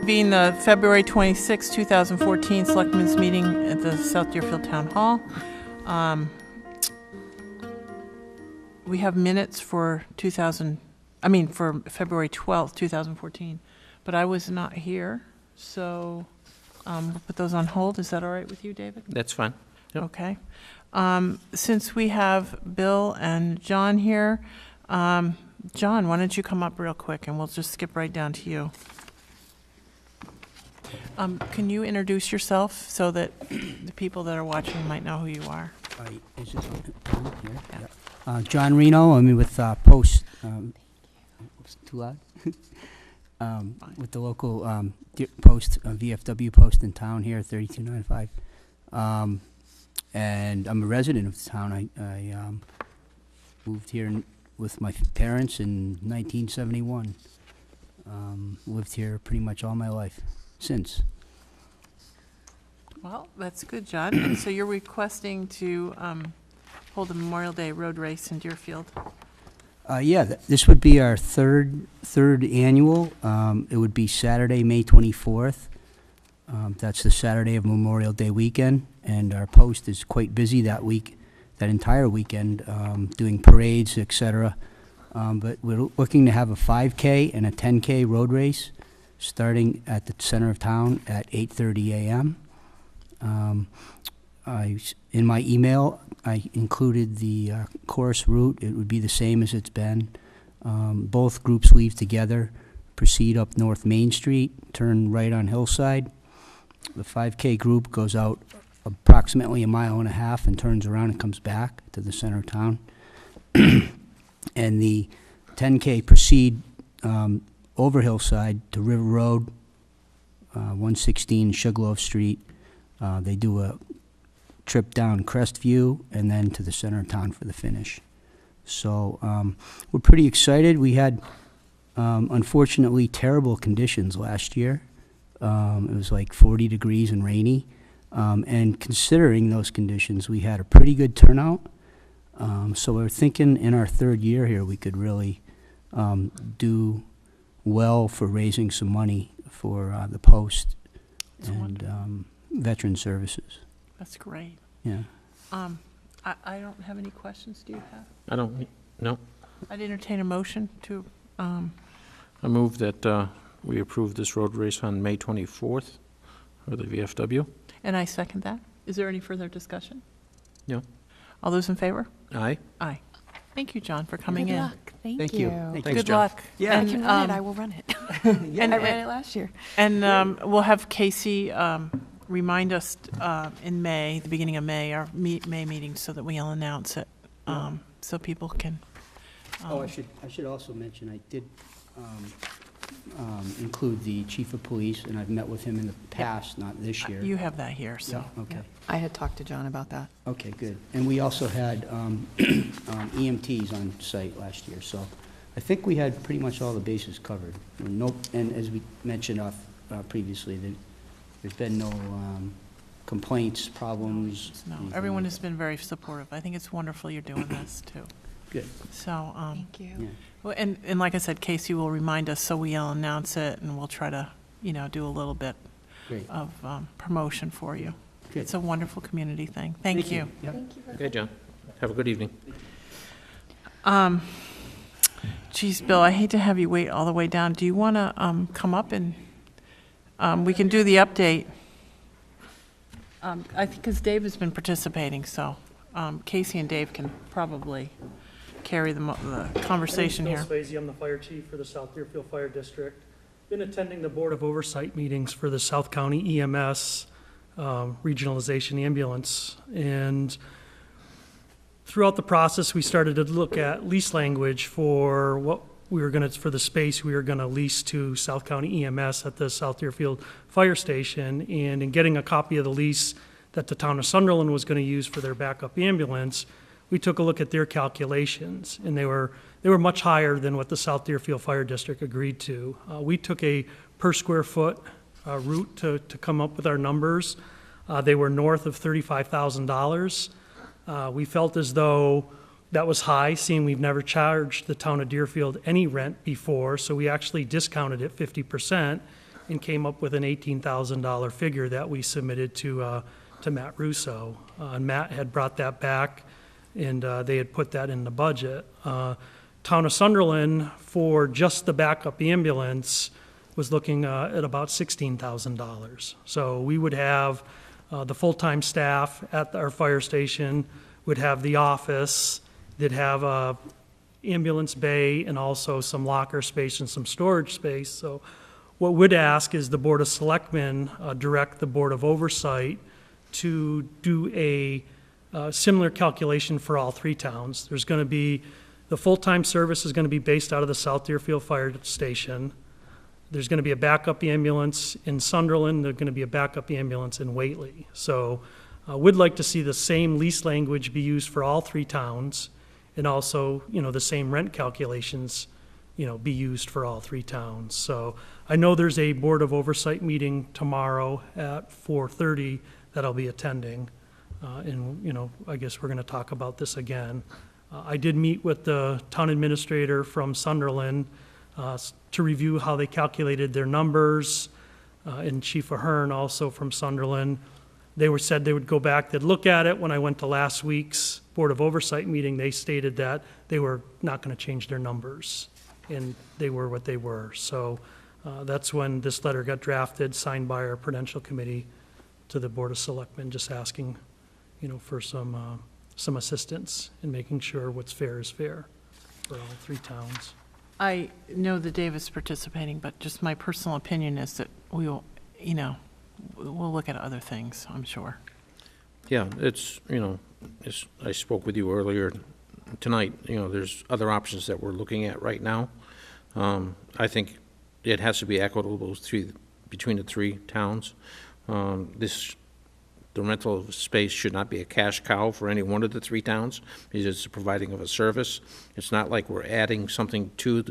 Being the February 26, 2014 Selectmen's meeting at the South Deerfield Town Hall. We have minutes for for February 12th, 2014, but I was not here, so we'll put those on hold. Is that all right with you, David? That's fine. Yep. Okay. Since we have Bill and John here, John, why don't you come up real quick and we'll just skip right down to you. Can you introduce yourself so that the people that are watching might know who you are? Is this on here? Yeah. John Reno, I'm with Post. It's too loud? With the local Post, VFW Post in town here, 3295. And I'm a resident of the town. I moved here with my parents in 1971. Lived here pretty much all my life since. Well, that's good, John. And so you're requesting to hold a Memorial Day road race in Deerfield? Yeah, this would be our third annual. It would be Saturday, May 24th. That's the Saturday of Memorial Day weekend, and our post is quite busy that week, that entire weekend, doing parades, etc. But we're looking to have a 5K and a 10K road race starting at the center of town at 8:30 a.m. In my email, I included the course route. It would be the same as it's been. Both groups leave together, proceed up North Main Street, turn right on Hillside. The 5K group goes out approximately 1.5 miles and turns around and comes back to the center of town. And the 10K proceed over Hillside to River Road, 116 Sugarloaf Street. They do a trip down Crestview and then to the center of town for the finish. So we're pretty excited. We had, unfortunately, terrible conditions last year. It was like 40 degrees and rainy. And considering those conditions, we had a pretty good turnout. So we're thinking in our third year here we could really do well for raising some money for the Post and Veteran Services. That's great. Yeah. I don't have any questions. Do you have? I don't, no. I'd entertain a motion to... I move that we approve this road race on May 24th for the VFW. And I second that. Is there any further discussion? No. All those in favor? Aye. Aye. Thank you, John, for coming Good in. luck. Thank you. you. Thank Thanks, Good John. luck. Yeah. I can run it. I will run it. And I ran it last year. And we'll have Casey remind us in May, the beginning of May, our May meeting, so that we'll announce it, so people can. I should also mention I did include the chief of police, and I've met with him in the past, not this year. You have that here, so. Yeah, okay. I had talked to John about that. Okay, good. And we also had EMTs on site last year, so I think we had pretty much all the bases covered. And as we mentioned previously, there's been no complaints, problems. No, anything everyone like has been very supportive. I think it's wonderful you're doing this, too. Good. So, Thank you. Yeah. well, and like I said, Casey will remind us, so we'll announce it, and we'll try to, do a little bit Great. of promotion for you. Good. It's a wonderful community thing. Thank you. Yep. Thank you. Okay, John. Have a good evening. Geez, Bill, I hate to have you wait all the way down. Do you want to come up and we can do the update? I think because Dave has been participating, so Casey and Dave can probably carry the conversation here. Bill Swayze, I'm the fire chief for the South Deerfield Fire District. Been attending the Board of Oversight meetings for the South County EMS regionalization ambulance. And throughout the process, we started to look at lease language for what we were going to, for the space we were going to lease to South County EMS at the South Deerfield Fire Station. And in getting a copy of the lease that the town of Sunderland was going to use for their backup ambulance, we took a look at their calculations, and they were much higher than what the South Deerfield Fire District agreed to. We took a per square foot route to come up with our numbers. They were north of $35,000. We felt as though that was high, seeing we've never charged the town of Deerfield any rent before, so we actually discounted it 50%. and came up with an $18,000 figure that we submitted to Matt Russo. And Matt had brought that back, and they had put that in the budget. Town of Sunderland, for just the backup ambulance, was looking at about $16,000. So we would have the full-time staff at our fire station, would have the office, they'd have a ambulance bay and also some locker space and some storage space. So what we'd ask is the Board of Selectmen direct the Board of Oversight to do a similar calculation for all three towns. There's going to be, the full-time service is going to be based out of the South Deerfield Fire Station. There's going to be a backup ambulance in Sunderland. There's going to be a backup ambulance in Whately. So we'd like to see the same lease language be used for all three towns, and also, the same rent calculations, be used for all three towns. So I know there's a Board of Oversight meeting tomorrow at 4:30 that I'll be attending. And, I guess we're going to talk about this again. I did meet with the town administrator from Sunderland to review how they calculated their numbers, and Chief Ahern also from Sunderland. They said they would go back, they'd look at it. When I went to last week's Board of Oversight meeting, they stated that they were not going to change their numbers, and they were what they were. So that's when this letter got drafted, signed by our Prudential Committee to the Board of Selectmen, just asking, for some assistance in making sure what's fair is fair for all three towns. I know that Dave is participating, but just my personal opinion is that we will, we'll look at other things, I'm sure. Yeah, it's, I spoke with you earlier tonight, there's other options that we're looking at right now. I think it has to be equitable between the three towns. The rental of space should not be a cash cow for any one of the three towns, because it's the providing of a service. It's not like we're adding something to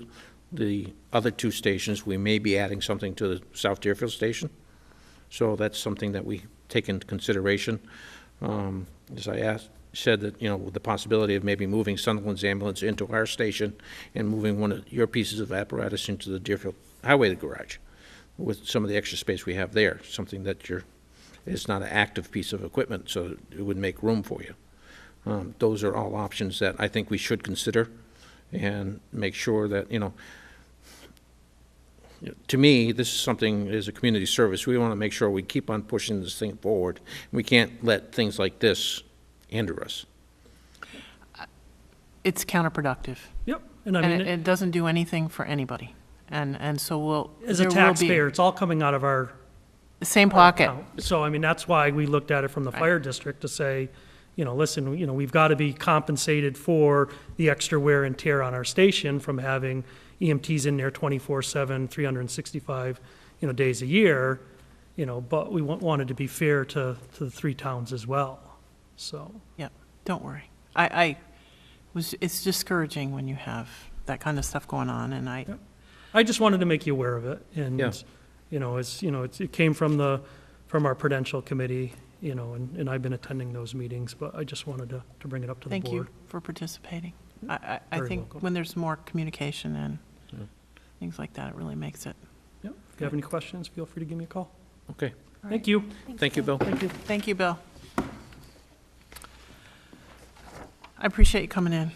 the other two stations. We may be adding something to the South Deerfield station. So that's something that we take into consideration. As I said that, with the possibility of maybe moving Sunderland's ambulance into our station and moving one of your pieces of apparatus into the Deerfield Highway garage with some of the extra space we have there, something that it's not an active piece of equipment, so it would make room for you. Those are all options that I think we should consider and make sure that, to me, this is something as a community service. We want to make sure we keep on pushing this thing forward. We can't let things like this hinder us. It's counterproductive. Yep, and I mean, And it doesn't do anything for anybody. And so as a taxpayer, it's all coming out of our same pocket. account. So, I mean, that's why we looked at it from the fire district to say, listen, we've got to be compensated for the extra wear and tear on our station from having EMTs in there 24/7, 365, days a year, but we wanted to be fair to the three towns as well. So, Yeah, don't worry. It's discouraging when you have that kind of stuff going on, and I just wanted to make you aware of it. And, Yeah. it came from our Prudential Committee, and I've been attending those meetings, but I just wanted to bring it up to the thank board. you for participating. I Very think welcome. when there's more communication and things like that, it really makes it. Yep. If you have any questions, feel free to give me a call. Okay. Thank you. Thank you, Bill. Thank you. Thank you, Bill. I appreciate you coming in.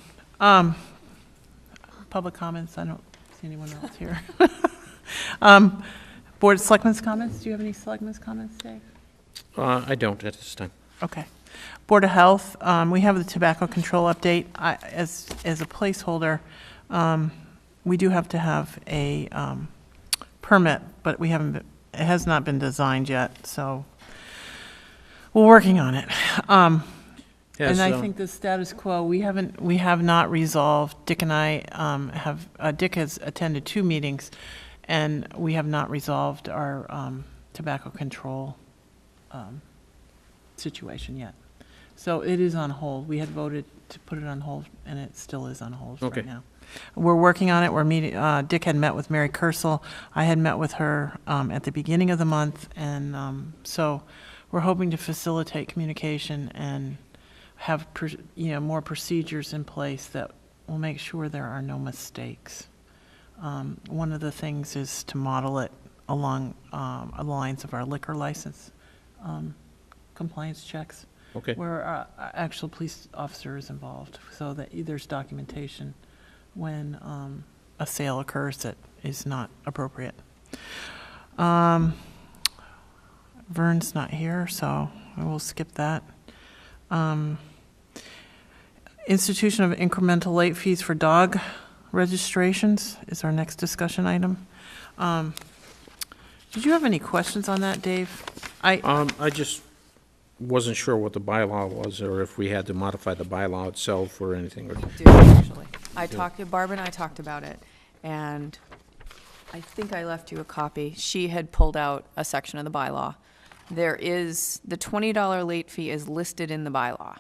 Public comments, I don't see anyone else here. Board of Selectmen's comments, do you have any Selectmen's comments, Dave? I don't at this time. Okay. Board of Health, we have the tobacco control update. As a placeholder, we do have to have a permit, but it has not been designed yet, so we're working on it. And I think the status quo, we have not resolved, Dick and I Dick has attended 2 meetings, and we have not resolved our tobacco control situation yet. So it is on hold. We had voted to put it on hold, and it still is on hold Okay. right now. We're working on it. We're meeting, Dick had met with Mary Kersel. I had met with her at the beginning of the month, and so we're hoping to facilitate communication and have more procedures in place that will make sure there are no mistakes. One of the things is to model it along the lines of our liquor license compliance checks, Okay, where our actual police officer is involved, so that there's documentation when a sale occurs that is not appropriate. Vern's not here, so I will skip that. Institution of incremental late fees for dog registrations is our next discussion item. Did you have any questions on that, Dave? I just wasn't sure what the bylaw was, or if we had to modify the bylaw itself or anything. Do, actually. Barb and I talked about it, and I think I left you a copy. She had pulled out a section of the bylaw. There is, the $20 late fee is listed in the bylaw.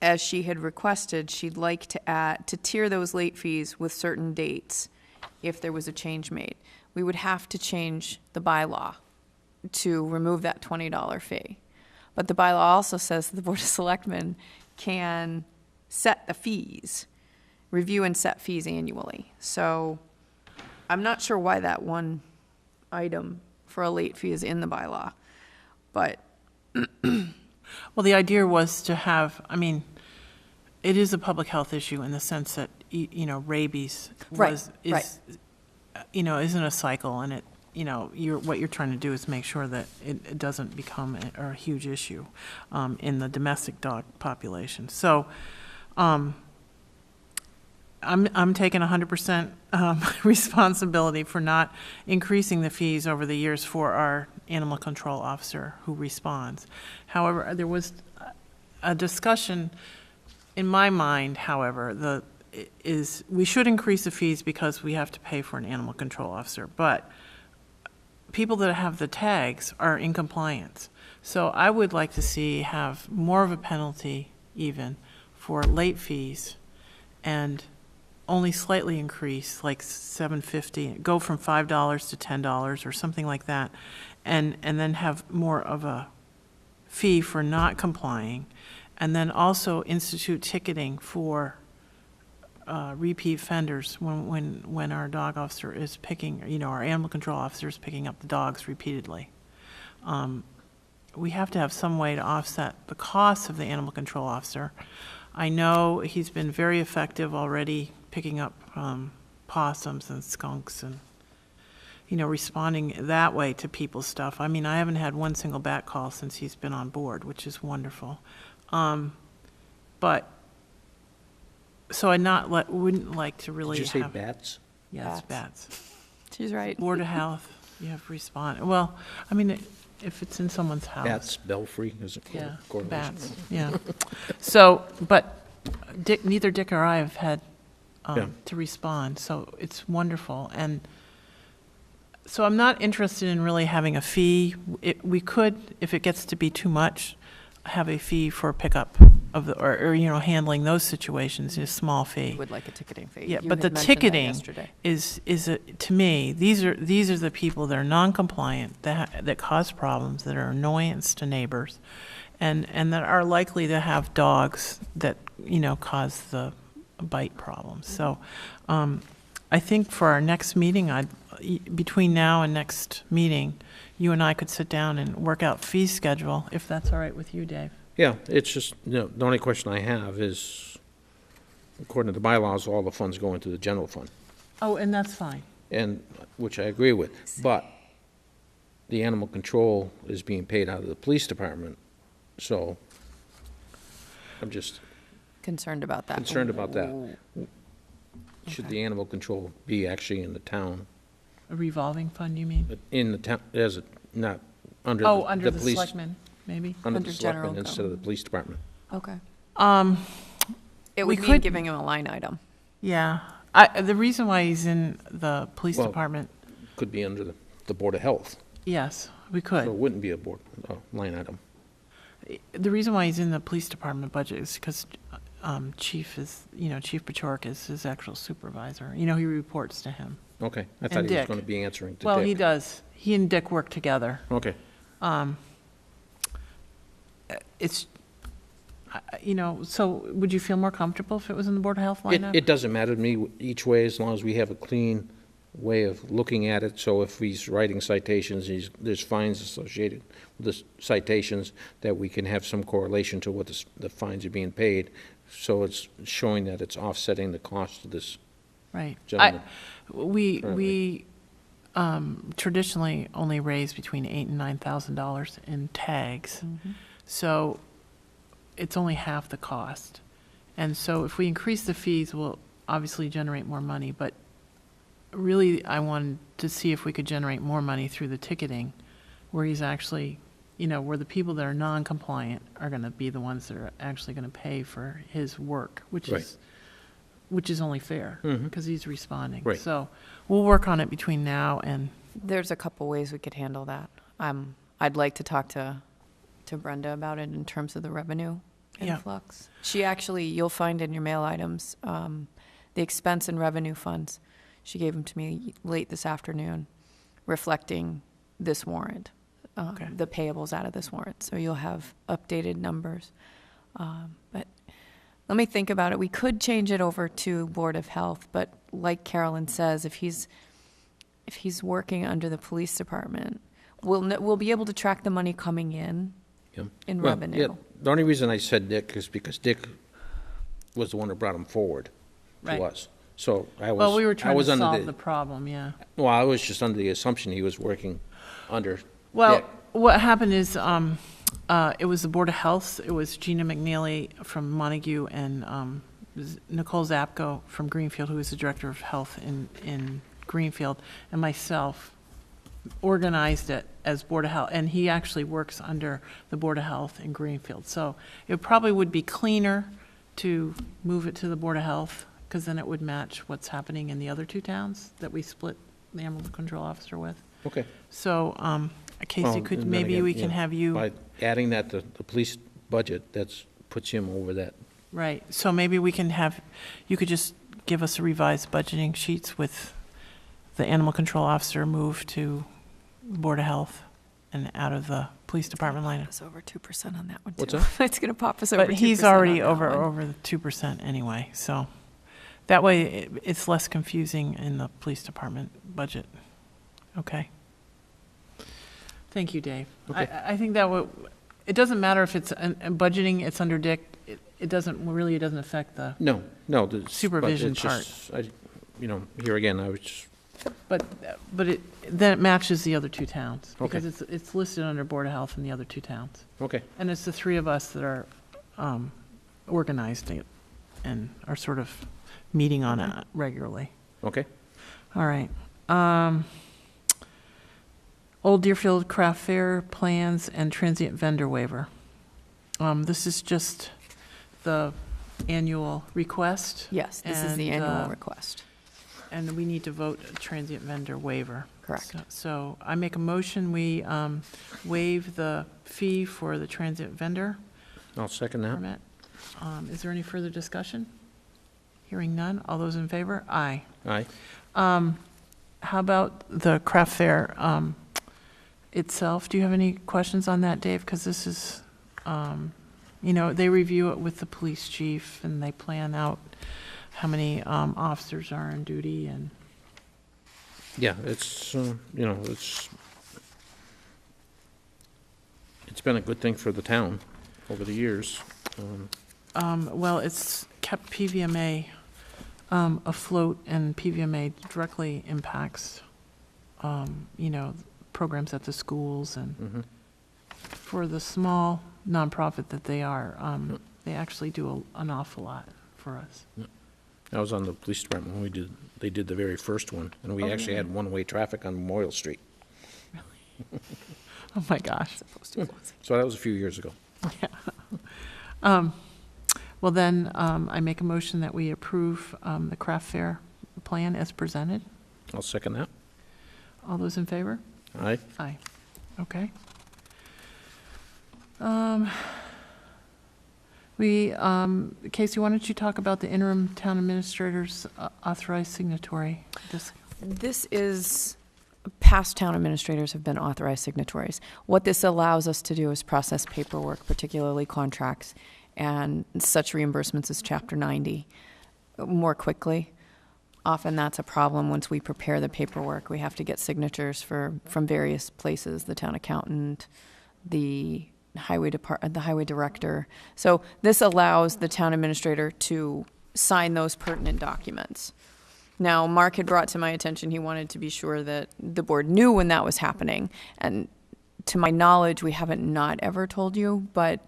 As she had requested, she'd like to tier those late fees with certain dates if there was a change made. We would have to change the bylaw to remove that $20 fee. But the bylaw also says that the Board of Selectmen can set the fees, review and set fees annually. So I'm not sure why that one item for a late fee is in the bylaw, but. Well, the idea was to have, I mean, it is a public health issue in the sense that, rabies isn't a cycle, and it, what you're trying to do is make sure that it doesn't become a huge issue in the domestic dog population. So I'm taking 100% responsibility for not increasing the fees over the years for our animal control officer who responds. However, there was a discussion in my mind, however, we should increase the fees because we have to pay for an animal control officer, but people that have the tags are in compliance. So I would like to have more of a penalty even for late fees, and only slightly increase, like $7.50, go from $5 to $10 or something like that, and then have more of a fee for not complying, and then also institute ticketing for repeat offenders when our dog officer is picking, our animal control officer is picking up the dogs repeatedly. We have to have some way to offset the costs of the animal control officer. I know he's been very effective already picking up possums and skunks and, responding that way to people's stuff. I mean, I haven't had one single bat call since he's been on board, which is wonderful. But, so wouldn't like to really Did you say have. bats? Yes, bats. She's right. Board of Health, you have to respond. Well, I mean, if it's in someone's house. Bats, belfry, is it? Yeah, correlation? bats, yeah. So, but neither Dick or I have had Yeah. to respond, so it's wonderful. And so I'm not interested in really having a fee. We could, if it gets to be too much, have a fee for pickup of or handling those situations, a small fee. Would like a ticketing fee. Yeah, You but had the mentioned that ticketing yesterday. is to me, these are the people that are non-compliant, that cause problems, that are annoyance to neighbors, and that are likely to have dogs that, cause the bite problems. So I think for our next meeting, between now and next meeting, you and I could sit down and work out fee schedule, if that's all right with you, Dave. Yeah, it's just, the only question I have is, according to the bylaws, all the funds go into the general fund, Oh, and that's fine. and, which I agree with, but the animal control is being paid out of the police department, so I'm just Concerned about that. concerned about that. Should the animal control be actually in the town, A revolving fund, you mean? in the town, not under Oh, under the police, selectmen, maybe? under Under the general selectmen instead of the police department? Okay. We It would mean could- giving him a line item. Yeah. The reason why he's in the police Well- department, Could be under the Board of Health, yes, we so it could. wouldn't be a line item. The reason why he's in the police department budget is because Chief Pachork is his actual supervisor. He reports to him. Okay, I And thought he was Dick. going to be answering to Dick. Well, he does. He and Dick work together. Okay, It's, so would you feel more comfortable if it was in the Board of Health line item? it doesn't matter to me each way, as long as we have a clean way of looking at it, so if he's writing citations, there's fines associated with the citations, that we can have some correlation to what the fines are being paid, so it's showing that it's offsetting the cost of this Right. gentleman. We traditionally only raise between $8,000 and $9,000 in tags. So it's only half the cost. And so if we increase the fees, we'll obviously generate more money, but really I wanted to see if we could generate more money through the ticketing, where he's actually, where the people that are non-compliant are going to be the ones that are actually going to pay for his work, which is only fair, because he's responding. Right. So we'll work on it between now and, There's a couple ways we could handle that. I'd like to talk to Brenda about it in terms of the revenue Yeah. influx. She actually, you'll find in your mail items, the expense and revenue funds. She gave them to me late this afternoon, reflecting this warrant, Okay. the payables out of this warrant. So you'll have updated numbers. But let me think about it. We could change it over to Board of Health, but like Carolyn says, if he's working under the police department, we'll be able to track the money coming in revenue. Yeah, the only reason I said Dick is because Dick was the one who brought him forward Right. to us. So I was. well, we were I trying was to under solve the problem, yeah. Well, I was just under the assumption he was working under Well, Dick. what happened is, it was the Board of Health, it was Gina McNeely from Montague and Nicole Zapko from Greenfield, who is the Director of Health in Greenfield, and myself organized it as Board of Health, and he actually works under the Board of Health in Greenfield. So it probably would be cleaner to move it to the Board of Health, because then it would match what's happening in the other two towns that we split the animal control officer with. Okay. So, Casey, Well, could, and then maybe again, we can have you, By adding that to the police budget, puts him over that. right, so maybe we can have, you could just give us a revised budgeting sheets with the animal control officer moved to Board of Health and out of the police department line. It's over 2% on that one, too. What's that? It's going to pop us over 2% But he's already on that over one. the 2% anyway, so that way it's less confusing in the police department budget. Okay. Thank you, Dave. Okay. I think that would, it doesn't matter if it's budgeting, it's under Dick, it doesn't affect the, No. But Supervision it's just, here again, I was just, but then it matches the other two towns. Okay. Because it's listed under Board of Health in the other two towns. okay. And it's the three of us that are organized it and are sort of meeting on it regularly. Okay. All right. Old Deerfield Craft Fair plans and transient vendor waiver. This is just the annual request, Yes, this is the And, annual request. and we need to vote a transient vendor waiver. Correct. So I make a motion, we waive the fee for the transient vendor I'll second that. permit. Is there any further discussion? Hearing none. All those in favor? Aye. Aye. How about the craft fair itself? Do you have any questions on that, Dave? Because this is, they review it with the police chief and they plan out how many officers are on duty and, Yeah, it's been a good thing for the town over the years. well, it's kept PVMA afloat, and PVMA directly impacts, programs at the schools, and for the small nonprofit that they are, they actually do an awful lot for us. I was on the police department when they did the very first one, and we actually had one-way traffic on Memorial Street. Oh, my gosh. So that was a few years ago. Well, then, I make a motion that we approve the craft fair plan as presented. I'll second that. All those in favor? Aye. Aye. Okay. Casey, why don't you talk about the interim town administrator's authorized signatory? This is, past town administrators have been authorized signatories. What this allows us to do is process paperwork, particularly contracts, and such reimbursements as Chapter 90 more quickly. often that's a problem once we prepare the paperwork. We have to get signatures from various places, the town accountant, the highway director. So this allows the town administrator to sign those pertinent documents. Now, Mark had brought to my attention, he wanted to be sure that the board knew when that was happening. And to my knowledge, we haven't not ever told you, but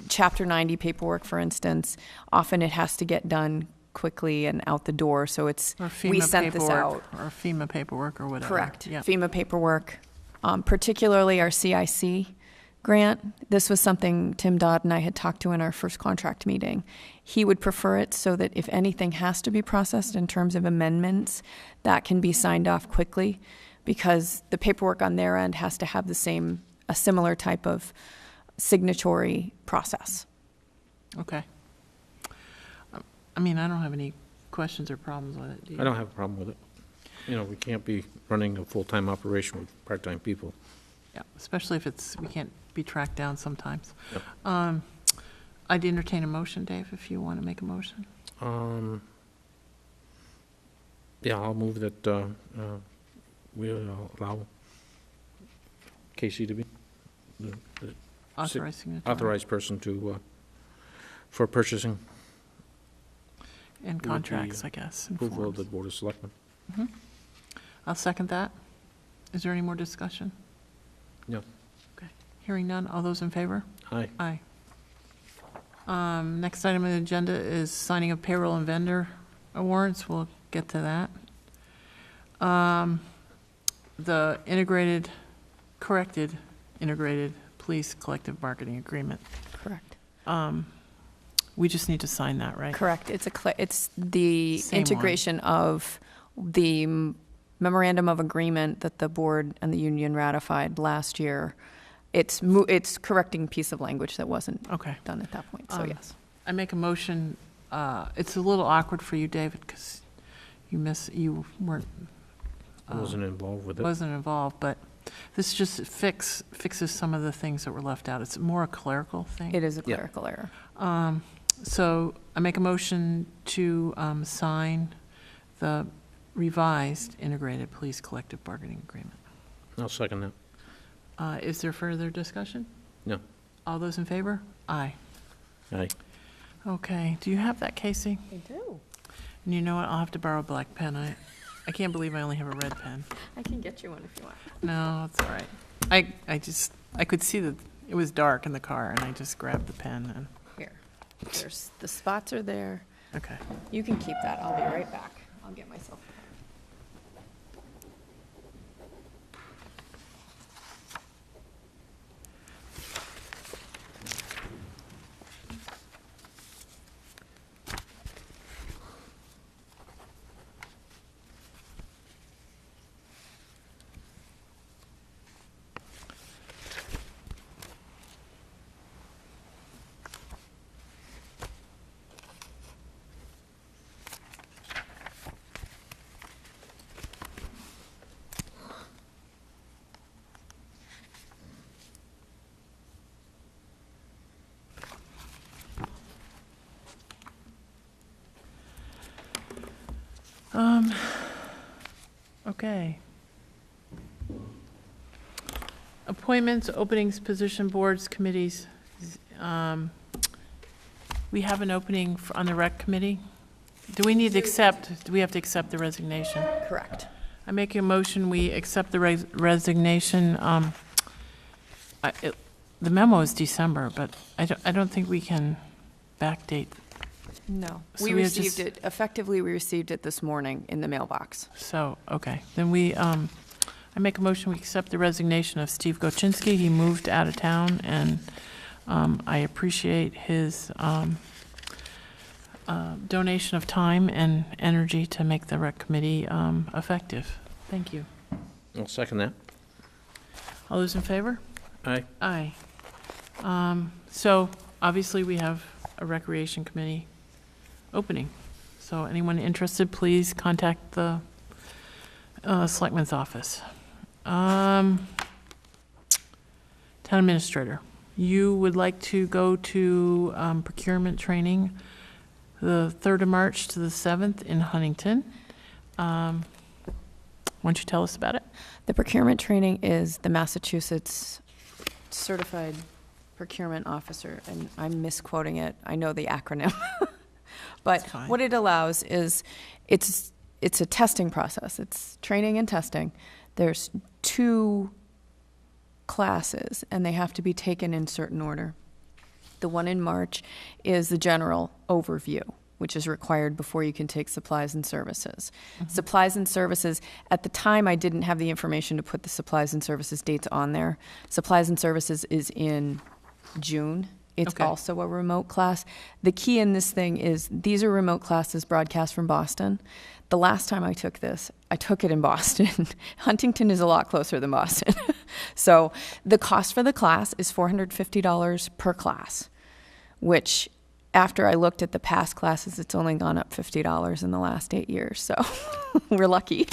Chapter 90 paperwork, for instance, often it has to get done quickly and out the door, so it's, Or we FEMA sent this out. paperwork, or FEMA paperwork, or whatever. Correct. Yeah. FEMA paperwork, particularly our CIC grant. This was something Tim Dodd and I had talked to in our first contract meeting. He would prefer it so that if anything has to be processed in terms of amendments, that can be signed off quickly, because the paperwork on their end has to have a similar type of signatory process. Okay. I mean, I don't have any questions or problems with it, do you? I don't have a problem with it. You know, we can't be running a full-time operation with part-time people. Yeah, especially if we can't be tracked down sometimes. Yep. I'd entertain a motion, Dave, if you want to make a motion. Yeah, I'll move that we allow Casey to be the Authorized signatory. authorized person to, for purchasing And with the contracts, I guess. and approval of the forms. Board of Selectmen. I'll second that. Is there any more discussion? No. Okay. Hearing none, all those in favor? Aye. Aye. Next item on the agenda is signing of payroll and vendor warrants. We'll get to that. The corrected integrated police collective bargaining agreement. Correct. We just need to sign that, right? Correct. It's the Same one. integration of the memorandum of agreement that the board and the union ratified last year. It's correcting a piece of language that wasn't Okay. done at that point, so yes. I make a motion, it's a little awkward for you, David, because you weren't, I wasn't involved with it. wasn't involved, but this just fixes some of the things that were left out. It's more a clerical thing. It is a Yeah. clerical error. So I make a motion to sign the revised integrated police collective bargaining agreement. I'll second that. Is there further discussion? No. All those in favor? Aye. Aye. Okay, do you have that, Casey? I do. And you know what, I'll have to borrow a black pen. I can't believe I only have a red pen. I can get you one if you want. No, it's all right. I could see that it was dark in the car, and I just grabbed the pen and, Here. The spots are there. okay. You can keep that. I'll be right back. I'll get myself. Okay. Appointments, openings, position boards, committees. We have an opening on the rec committee. Do we have to accept the resignation? Correct. I make a motion, we accept the resignation. The memo is December, but I don't think we can backdate. No. So We we have received just- it, effectively, we received it this morning in the mailbox. So, okay, then I make a motion, we accept the resignation of Steve Gochinsky. He moved out of town, and I appreciate his donation of time and energy to make the rec committee effective. Thank you. I'll second that. All those in favor? Aye. Aye. So, obviously, we have a recreation committee opening. So anyone interested, please contact the Selectmen's office. Town Administrator, you would like to go to procurement training the 3rd of March to the 7th in Huntington. Why don't you tell us about it? The procurement training is the Massachusetts Certified Procurement Officer, and I'm misquoting it. I know the acronym. But That's fine. what it allows is, it's a testing process. It's training and testing. There's 2 classes, and they have to be taken in certain order. The one in March is the general overview, which is required before you can take supplies and services. Supplies and services, at the time, I didn't have the information to put the supplies and services dates on there. Supplies and services is in June. It's Okay. also a remote class. The key in this thing is these are remote classes broadcast from Boston. The last time I took this, I took it in Boston. Huntington is a lot closer than Boston. So the cost for the class is $450 per class, which after I looked at the past classes, it's only gone up $50 in the last 8 years. So we're lucky.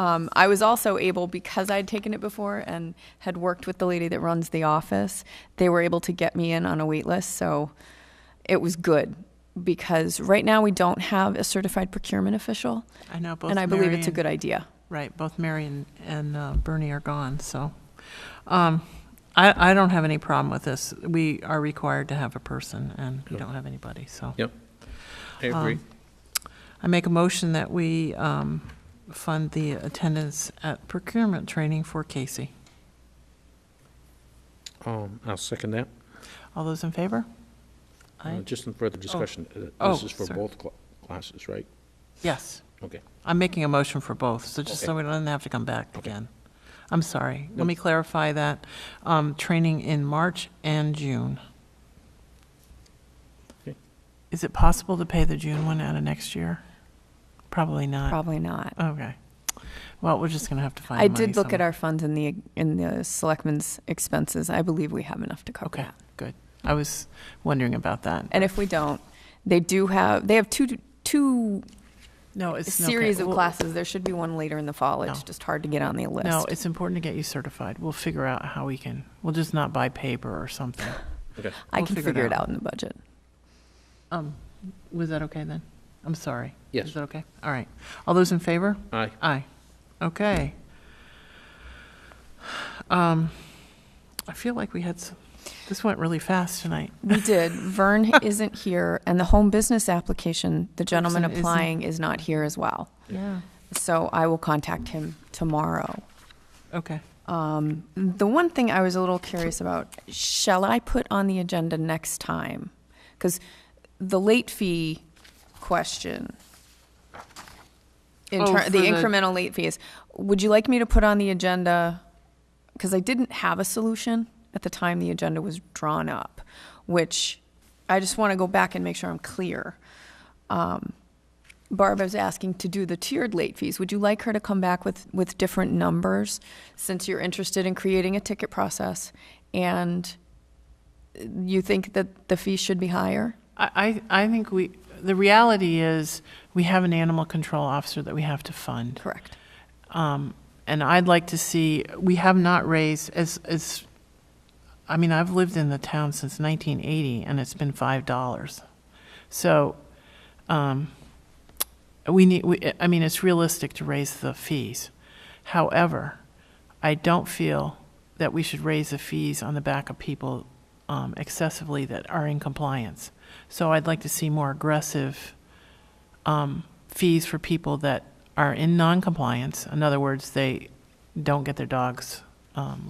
I was also able, because I'd taken it before and had worked with the lady that runs the office, they were able to get me in on a wait list. So it was good, because right now we don't have a certified procurement official. I know both And I believe Mary it's a and- good idea. Right, both Mary and Bernie are gone, so. I don't have any problem with this. We are required to have a person, and we don't have anybody, so. Yep, I agree. I make a motion that we fund the attendance at procurement training for Casey. I'll second that. All those in favor? Aye. Just in further discussion, Oh, this is for sorry. both classes, right? Yes. Okay. I'm making a motion for both, so just so Okay. we don't have to come back Okay. again. I'm sorry. Let Nope. me clarify that. Training in March and June. Okay. Is it possible to pay the June one out of next year? Probably not. Probably not. Okay. Well, we're just going to have to find I money did look at somewhere. our funds in the selectmen's expenses. I believe we have enough to cover Okay, that. good. I was wondering about that. And if we don't, they have two No, it's okay. series of We'll- classes. There should be one later in the fall. It's No. just hard to get on the list. No, it's important to get you certified. We'll figure out how we can, we'll just not buy paper or something. Okay. I we'll can figure it figure it out. out in the budget. Was that okay then? I'm sorry. Yes. Is that okay? All right. All those in favor? Aye. Aye. Okay. I feel like this went really fast tonight. We did. Vern isn't here, and the home business application, the gentleman Person isn't- applying is not here as well. Yeah. So I will contact him tomorrow. Okay. The one thing I was a little curious about, shall I put on the agenda next time? Because the late fee question, Oh, the for the- incremental late fees, would you like me to put on the agenda? Because I didn't have a solution at the time the agenda was drawn up, which I just want to go back and make sure I'm clear. Barb was asking to do the tiered late fees. Would you like her to come back with different numbers, since you're interested in creating a ticket process and you think that the fee should be higher? I think the reality is we have an animal control officer that we have to fund. Correct. And I'd like to see, we have not raised I mean, I've lived in the town since 1980 and it's been $5. So, I mean, it's realistic to raise the fees. However, I don't feel that we should raise the fees on the back of people excessively that are in compliance. So I'd like to see more aggressive fees for people that are in non-compliance. In other words, they don't get their dogs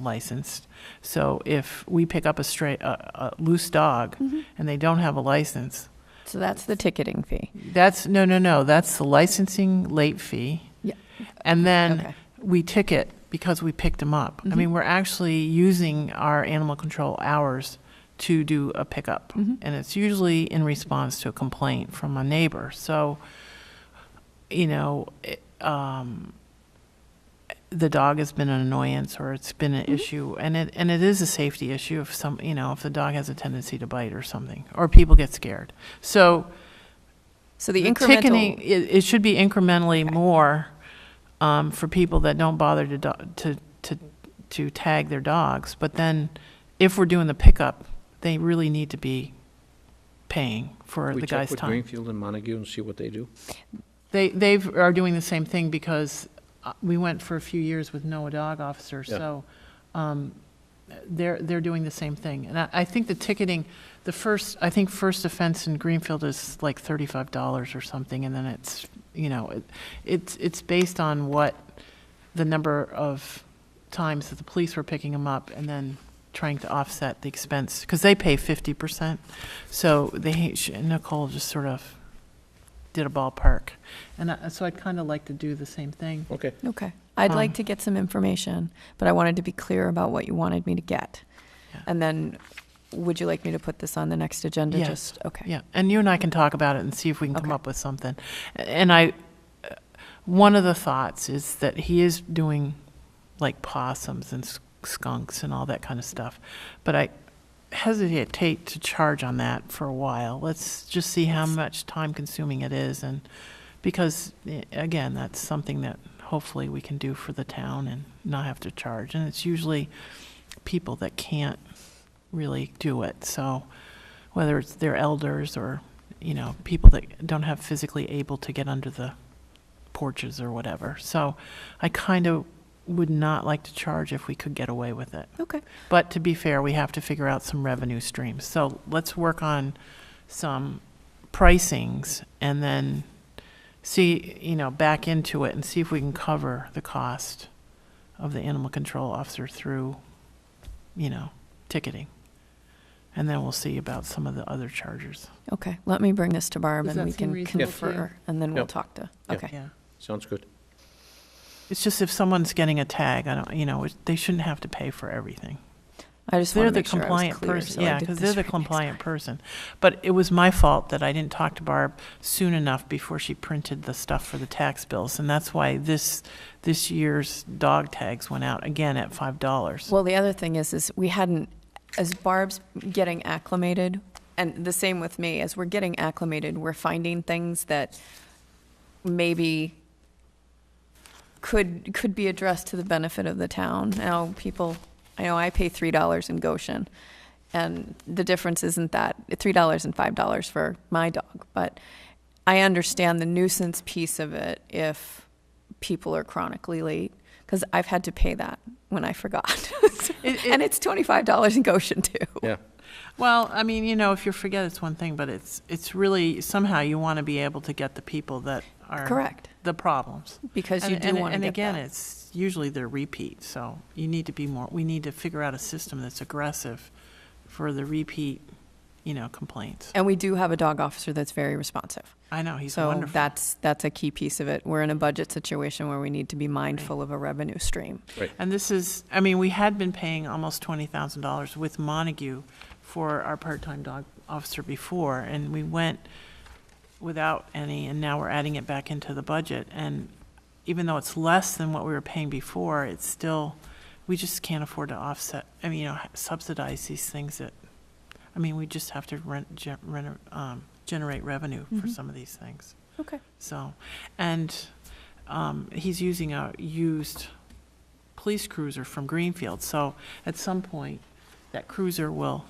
licensed. So if we pick up a loose dog and they don't have a license, So that's the ticketing fee. that's, no, that's the licensing late fee. Yeah. And then Okay. we ticket because we picked them up. I mean, we're actually using our animal control hours to do a pickup. And it's usually in response to a complaint from a neighbor. So, you know, the dog has been an annoyance or it's been an issue, and it is a safety issue if if the dog has a tendency to bite or something, or people get scared. So So the ticketing, incremental, it should be incrementally more for people that don't bother to tag their dogs. But then, if we're doing the pickup, they really need to be paying for We the check guy's with time. Greenfield and Montague and see what they do? They are doing the same thing because we went for a few years with no dog officer, Yeah. so they're doing the same thing. And I think the ticketing, first offense in Greenfield is like $35 or something, and then it's, it's based on what the number of times that the police were picking them up, and then trying to offset the expense, because they pay 50%. So Nicole just sort of did a ballpark. And so I'd kind of like to do the same thing. Okay. Okay. I'd like to get some information, but I wanted to be clear about what you wanted me to get. Yeah. And then, would you like me to put this on the next agenda? Yes. Okay. Yeah, and you and I can talk about it and see if we can come Okay. up with something. And one of the thoughts is that he is doing like possums and skunks and all that kind of stuff. But I hesitate to charge on that for a while. Let's just see how much time consuming it is, and because again, that's something that hopefully we can do for the town and not have to charge. And it's usually people that can't really do it. So whether it's their elders or, people that don't have physically able to get under the porches or whatever. So I kind of would not like to charge if we could get away with it. Okay. But to be fair, we have to figure out some revenue streams. So let's work on some pricings and then see, back into it and see if we can cover the cost of the animal control officer through, ticketing. And then we'll see about some of the other charges. Okay. Let me bring this to Barb Does and that we seem can reasonable to you? confer, and then we'll Yep. talk to, Yeah. okay. Yeah. Sounds good. It's just if someone's getting a tag, they shouldn't have to pay for everything. I just They're want to the make sure I was compliant clear. person, so I yeah, did because this they're the right next compliant time. person. But it was my fault that I didn't talk to Barb soon enough before she printed the stuff for the tax bills. And that's why this year's dog tags went out again at $5. Well, the other thing is we hadn't, as Barb's getting acclimated, and the same with me, as we're getting acclimated, we're finding things that maybe could be addressed to the benefit of the town. Now, I pay $3 in Goshen, and the difference isn't that $3 and $5 for my dog, but I understand the nuisance piece of it if people are chronically late, because I've had to pay that when I forgot. And it's $25 in Goshen too. Yeah. Well, I mean, if you forget, it's one thing, but it's really, somehow you want to be able to get the people that are Correct. the problems. Because you do want to And get again, that. it's usually they're repeat, so we need to figure out a system that's aggressive for the repeat, complaints. And we do have a dog officer that's very responsive. I know, he's So wonderful. that's a key piece of it. We're in a budget situation where we need to be mindful of a revenue stream. And we had been paying almost $20,000 with Montague for our part-time dog officer before, and we went without any, and now we're adding it back into the budget. And even though it's less than what we were paying before, it's still, we just can't afford to subsidize these things we just have to generate revenue for some of these things. Okay. So, and he's using a used police cruiser from Greenfield. So at some point, that cruiser will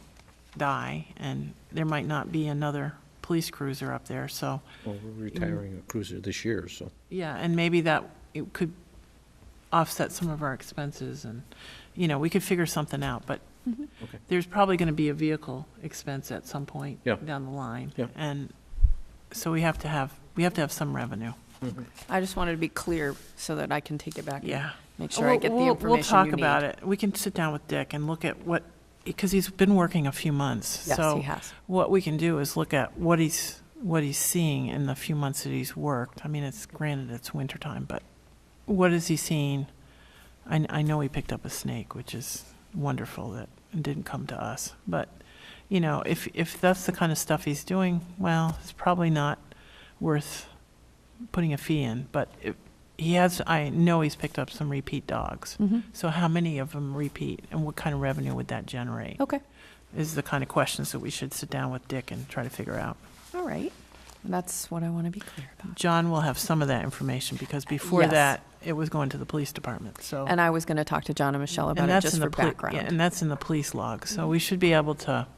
die, and there might not be another police cruiser up there. So, Well, we're retiring a cruiser this year, so. yeah, and maybe it could offset some of our expenses, and, we could figure something out. But Okay. there's probably going to be a vehicle expense at some point Yeah. down the line. Yeah. And so we have to have some revenue. I just wanted to be clear so that I can take it back. Yeah. And make sure I get the information We'll talk you need. about it. We can sit down with Dick and look at because he's been working a few months. Yes, So he has. what we can do is look at what he's seeing in the few months that he's worked. I mean, it's wintertime, but what is he seeing? I know he picked up a snake, which is wonderful that it didn't come to us. But, if that's the kind of stuff he's doing, well, it's probably not worth putting a fee in. But I know he's picked up some repeat dogs. Mhm. So how many of them repeat, and what kind of revenue would that generate? Okay. Is the kind of questions that we should sit down with Dick and try to figure out. All right. That's what I want to be clear about. John will have some of that information, because before Yes. that, it was going to the police department, so. And I was going to talk to John and Michelle about And it that's just in for the poli- background. Yeah, and that's in the police log, so we should be able to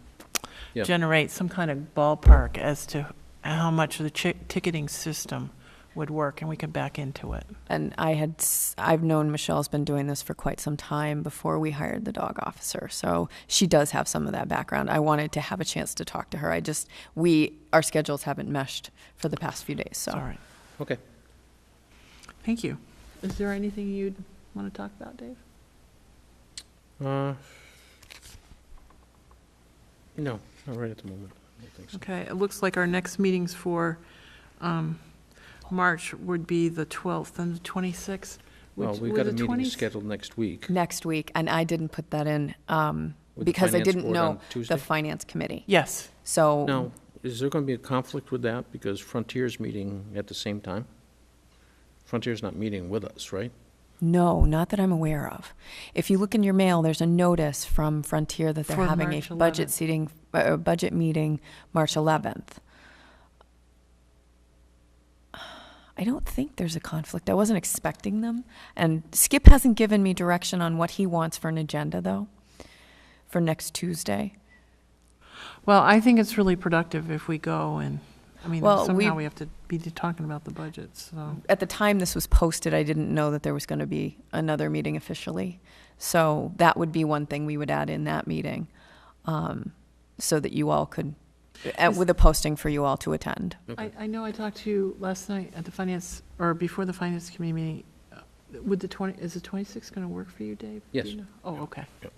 Yeah. generate some kind of ballpark as to how much the ticketing system would work, and we could back into it. And I've known Michelle's been doing this for quite some time before we hired the dog officer. So she does have some of that background. I wanted to have a chance to talk to her. Our schedules haven't meshed for the past few days, so. All right. Okay. Thank you. Is there anything you'd want to talk about, Dave? No, not right at the moment. I don't think so. Okay, it looks like our next meetings for March would be the 12th and the 26th. Well, we've got a meeting scheduled next week. Next week, and I didn't put that in With the because I finance didn't board know on Tuesday? the finance committee. Yes. So. Now, is there going to be a conflict with that because Frontier's meeting at the same time? Frontier's not meeting with us, right? No, not that I'm aware of. If you look in your mail, there's a notice from Frontier that they're For having March a 11th. budget meeting March 11th. I don't think there's a conflict. I wasn't expecting them. And Skip hasn't given me direction on what he wants for an agenda, though, for next Tuesday. Well, I think it's really productive if we go and, I mean, Well, somehow we have to be talking about the budget, so. At the time this was posted, I didn't know that there was going to be another meeting officially. So that would be one thing we would add in that meeting, so that you all could, with a posting for you all to attend. I know I talked to you last night at the finance, or before the finance committee meeting. Would is the 26th going to work for you, Dave? Yes. Do you know? Oh, okay. Yep.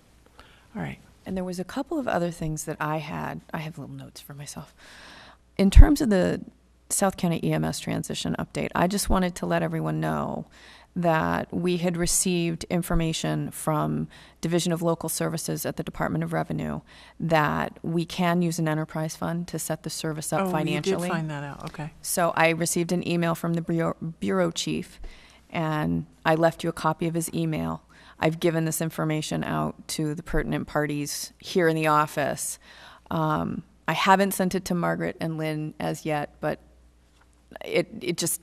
All right. And there was a couple of other things that I have little notes for myself. In terms of the South County EMS transition update, I just wanted to let everyone know that we had received information from Division of Local Services at the Department of Revenue that we can use an enterprise fund to set the service up financially. Oh, you did find that out, okay. So I received an email from the bureau chief, and I left you a copy of his email. I've given this information out to the pertinent parties here in the office. I haven't sent it to Margaret and Lynn as yet, but it just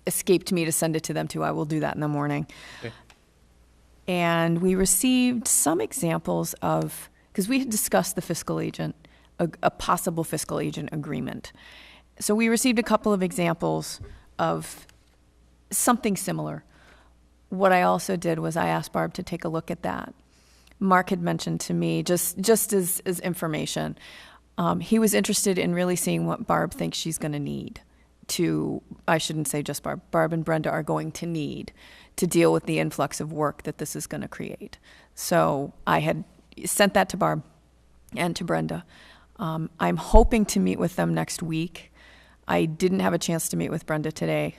escaped me to send it to them too. I will do that in the morning. Okay. And we received some examples of, because we had discussed the fiscal agent, a possible fiscal agent agreement. So we received a couple of examples of something similar. What I also did was I asked Barb to take a look at that. Mark had mentioned to me, just as information, he was interested in really seeing what Barb thinks she's going to need I shouldn't say just Barb and Brenda are going to need to deal with the influx of work that this is going to create. So I had sent that to Barb and to Brenda. I'm hoping to meet with them next week. I didn't have a chance to meet with Brenda today,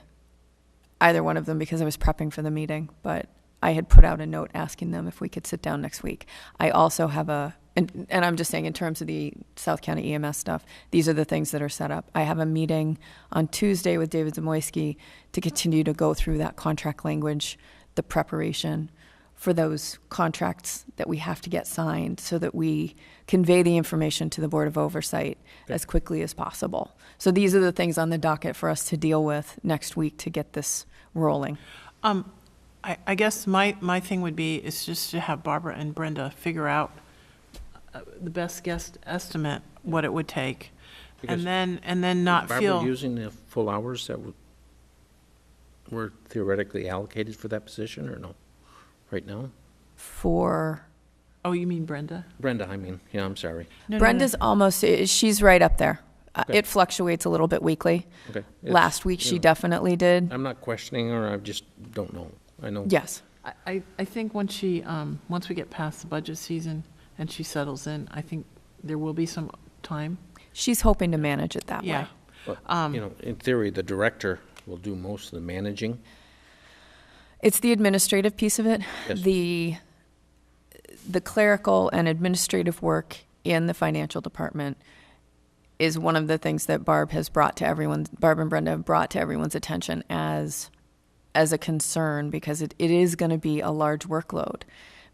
either one of them, because I was prepping for the meeting, but I had put out a note asking them if we could sit down next week. I also have and I'm just saying in terms of the South County EMS stuff, these are the things that are set up. I have a meeting on Tuesday with David Zamoyski to continue to go through that contract language, the preparation for those contracts that we have to get signed so that we convey the information to the Board of Oversight as quickly as possible. So these are the things on the docket for us to deal with next week to get this rolling. I guess my thing would be is just to have Barbara and Brenda figure out the best guess estimate, what it would take, Because and then not Barbara feel. using the full hours that were theoretically allocated for that position, or no? Right now? Oh, you mean Brenda? Brenda, I mean, yeah, I'm sorry. No, Brenda's almost, she's right up there. Okay. It fluctuates a little bit weekly. Okay. Last week she you know, definitely did. I'm not questioning her, I just don't know. I know. Yes. I think once we get past the budget season and she settles in, I think there will be some time. She's hoping to manage it that Yeah. way. But, in theory, the director will do most of the managing. It's the administrative piece of it. Yes. The clerical and administrative work in the financial department is one of the things that Barb and Brenda have brought to everyone's attention as a concern, because it is going to be a large workload.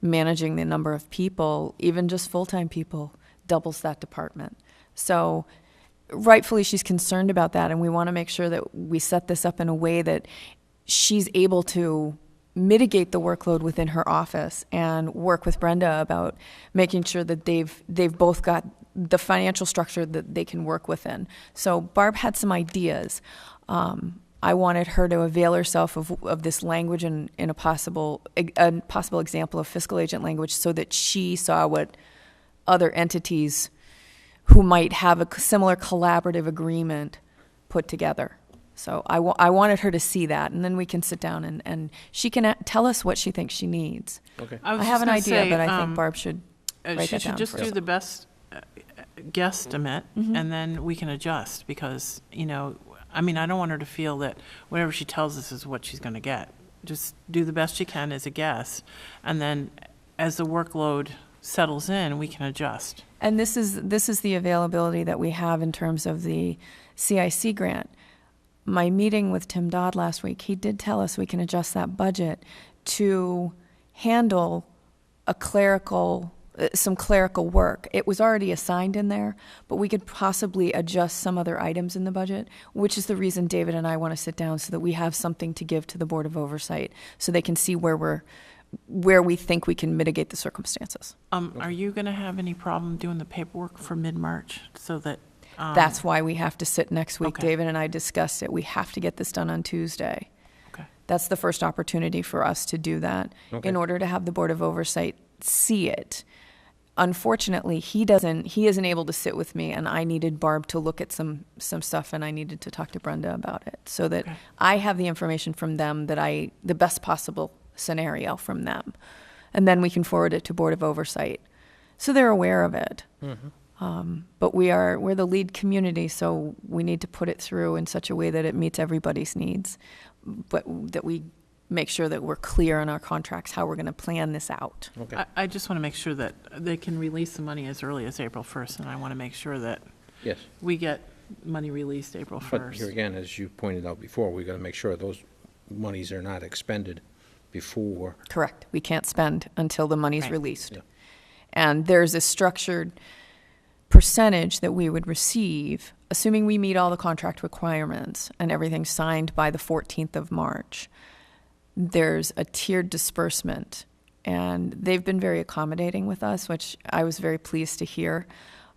Managing the number of people, even just full-time people, doubles that department. So rightfully she's concerned about that, and we want to make sure that we set this up in a way that she's able to mitigate the workload within her office and work with Brenda about making sure that they've both got the financial structure that they can work within. So Barb had some ideas. I wanted her to avail herself of this language in a possible example of fiscal agent language so that she saw what other entities who might have a similar collaborative agreement put together. So I wanted her to see that, and then we can sit down and she can tell us what she thinks she needs. Okay. I was I just have an gonna idea, say, but I think Barb should write she that should down just first. do the best guesstimate, Mhm. and then we can adjust, because, you know, I mean, I don't want her to feel that whatever she tells us is what she's going to get. Just do the best she can as a guess, and then as the workload settles in, we can adjust. And this is the availability that we have in terms of the CIC grant. My meeting with Tim Dodd last week, he did tell us we can adjust that budget to handle some clerical work. It was already assigned in there, but we could possibly adjust some other items in the budget, which is the reason David and I want to sit down so that we have something to give to the Board of Oversight so they can see where we think we can mitigate the circumstances. Are you going to have any problem doing the paperwork for mid-March, so that? That's why we have to sit next week. Okay. David and I discussed it. We have to get this done on Tuesday. Okay. That's the first opportunity for us to do that Okay. in order to have the Board of Oversight see it. Unfortunately, he isn't able to sit with me, and I needed Barb to look at some stuff, and I needed to talk to Brenda about it so that Okay. I have the information from them the best possible scenario from them. And then we can forward it to Board of Oversight so they're aware of it. But we're the lead community, so we need to put it through in such a way that it meets everybody's needs, but that we make sure that we're clear in our contracts how we're going to plan this out. Okay. I just want to make sure that they can release the money as early as April 1st, and I want to make sure that Yes. we get money released April But 1st. here again, as you pointed out before, we got to make sure those monies are not expended before. Correct. We can't spend until the money's Right. released. Yeah. And there's a structured percentage that we would receive, assuming we meet all the contract requirements and everything's signed by the 14th of March. There's a tiered disbursement, and they've been very accommodating with us, which I was very pleased to hear.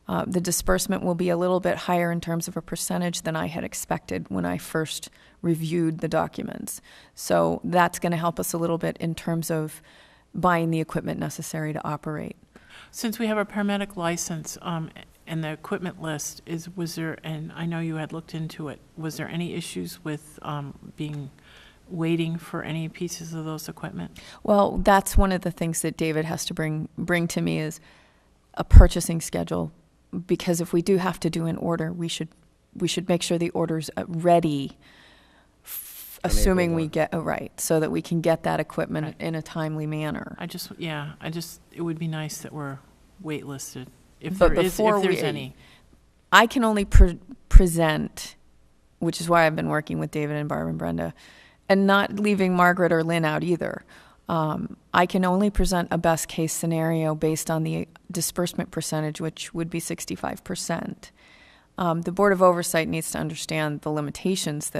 The disbursement will be a little bit higher in terms of a percentage than I had expected when I first reviewed the documents. So that's going to help us a little bit in terms of buying the equipment necessary to operate. Since we have a paramedic license, and the equipment list, was there, and I know you had looked into it, was there any issues with waiting for any pieces of those equipment? Well, that's one of the things that David has to bring to me is a purchasing schedule, because if we do have to do an order, we should make sure the order's ready, assuming we get right, so that we can get that equipment Right. in a timely manner. It would be nice that we're waitlisted, if But there's any. I can only present, which is why I've been working with David and Barb and Brenda, and not leaving Margaret or Lynn out either. I can only present a best case scenario based on the disbursement percentage, which would be 65%. The Board of Oversight needs to understand the limitations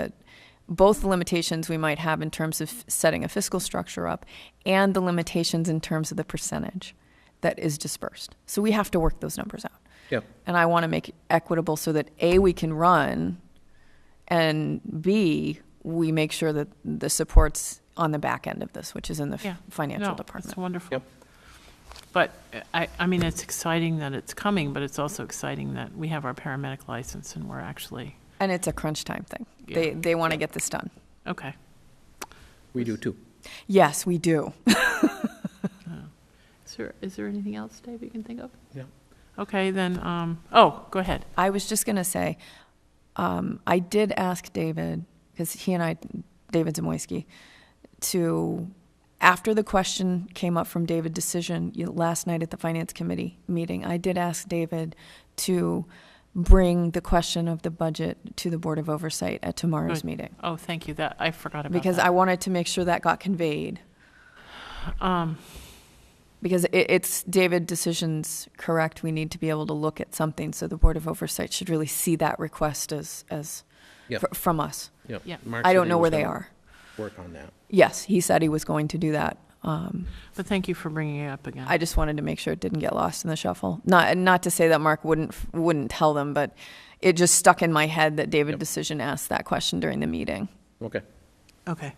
both the limitations we might have in terms of setting a fiscal structure up and the limitations in terms of the percentage that is dispersed. So we have to work those numbers out. Yep. And I want to make it equitable so that A, we can run, and B, we make sure that the support's on the back end of this, which is in the Yeah. financial No, department. it's wonderful. Yep. But I mean, it's exciting that it's coming, but it's also exciting that we have our paramedic license and we're actually, And it's a crunch time thing. Yeah. They want to get this done. okay. We do too. Yes, we do. Is there anything else, Dave, you can think of? Yeah. Okay, then, go ahead. I was just going to say, I did ask David, because David Zamoyski, after the question came up from David Decision last night at the Finance Committee meeting, I did ask David to bring the question of the budget to the Board of Oversight at tomorrow's Good. meeting. Oh, thank you, I forgot about that. Because I wanted to make sure that got conveyed. Because it's David Decision's correct. We need to be able to look at something, so the Board of Oversight should really see that request as Yep. from us. Yep. Yeah. Mark I said don't he know was where they gonna are. Work on that. Yes, he said he was going to do that. But thank you for bringing it up again. I just wanted to make sure it didn't get lost in the shuffle. Not to say that Mark wouldn't tell them, but it just stuck in my head that David Yep. Decision asked that question during the meeting. Okay. Okay.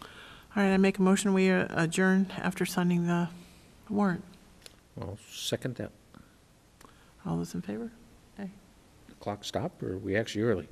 All right, I make a motion, we adjourn after signing the warrant. I'll second that. All those in favor? Clock stop, or are we actually early?